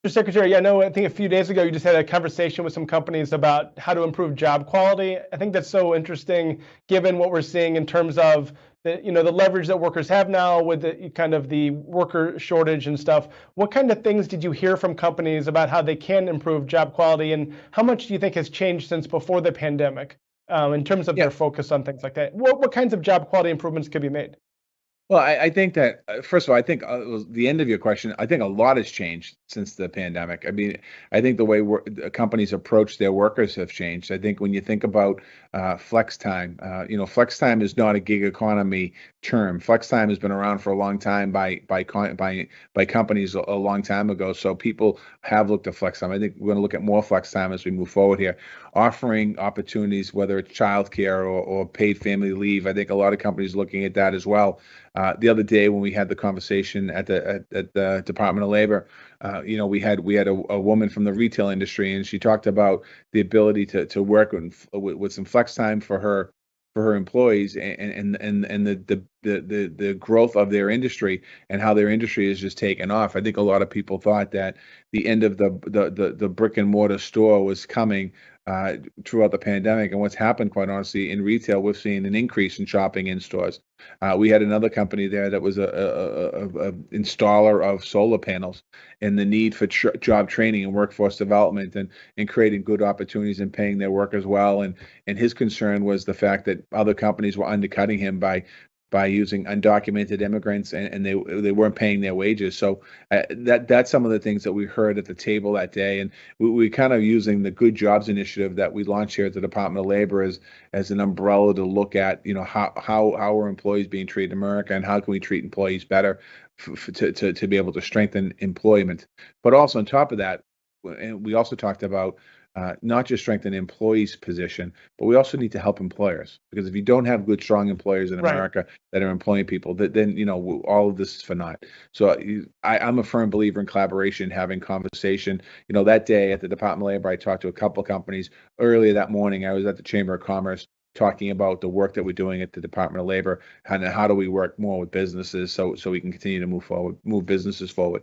Mr. Secretary, I think a few days ago you just had a conversation with some companies about how to improve job quality. I think that's so interesting given what we're seeing in terms of the leverage that workers have now with the kind of the worker shortage and stuff. What kind of things did you hear from companies about how they can improve job quality, and how much do you think has changed since before the pandemic in terms of Yeah. their focus on things like that? What kinds of job quality improvements could be made? Well, I think that first of all, I think the end of your question, I think a lot has changed since the pandemic. I mean, I think the way companies approach their workers have changed. I think when you think about flex time, flex time is not a gig economy term. Flex time has been around for a long time by companies a long time ago. So people have looked at flex time. I think we're going to look at more flex time as we move forward here, offering opportunities, whether it's childcare or paid family leave. I think a lot of companies are looking at that as well. The other day when we had the conversation at the Department of Labor, we had a woman from the retail industry, and she talked about the ability to work with some flex time for her employees, and the growth of their industry and how their industry is just taken off. I think a lot of people thought that the end of the brick and mortar store was coming throughout the pandemic. And what's happened, quite honestly, in retail, we've seen an increase in shopping in stores. We had another company there that was a installer of solar panels, and the need for job training and workforce development, and creating good opportunities and paying their workers well. And his concern was the fact that other companies were undercutting him by using undocumented immigrants, and they weren't paying their wages. So that's some of the things that we heard at the table that day, and we kind of using the Good Jobs initiative that we launched here at the Department of Labor as an umbrella to look at how are employees being treated in America, and how can we treat employees better to be able to strengthen employment. But also on top of that, and we also talked about not just strengthen employees' position, but we also need to help employers, because if you don't have good, strong employers in Right. America that are employing people, then all of this is for naught. So I'm a firm believer in collaboration, having conversation. That day at the Department of Labor, I talked to a couple of companies. Earlier that morning, I was at the Chamber of Commerce talking about the work that we're doing at the Department of Labor, and how do we work more with businesses so we can continue to move businesses forward.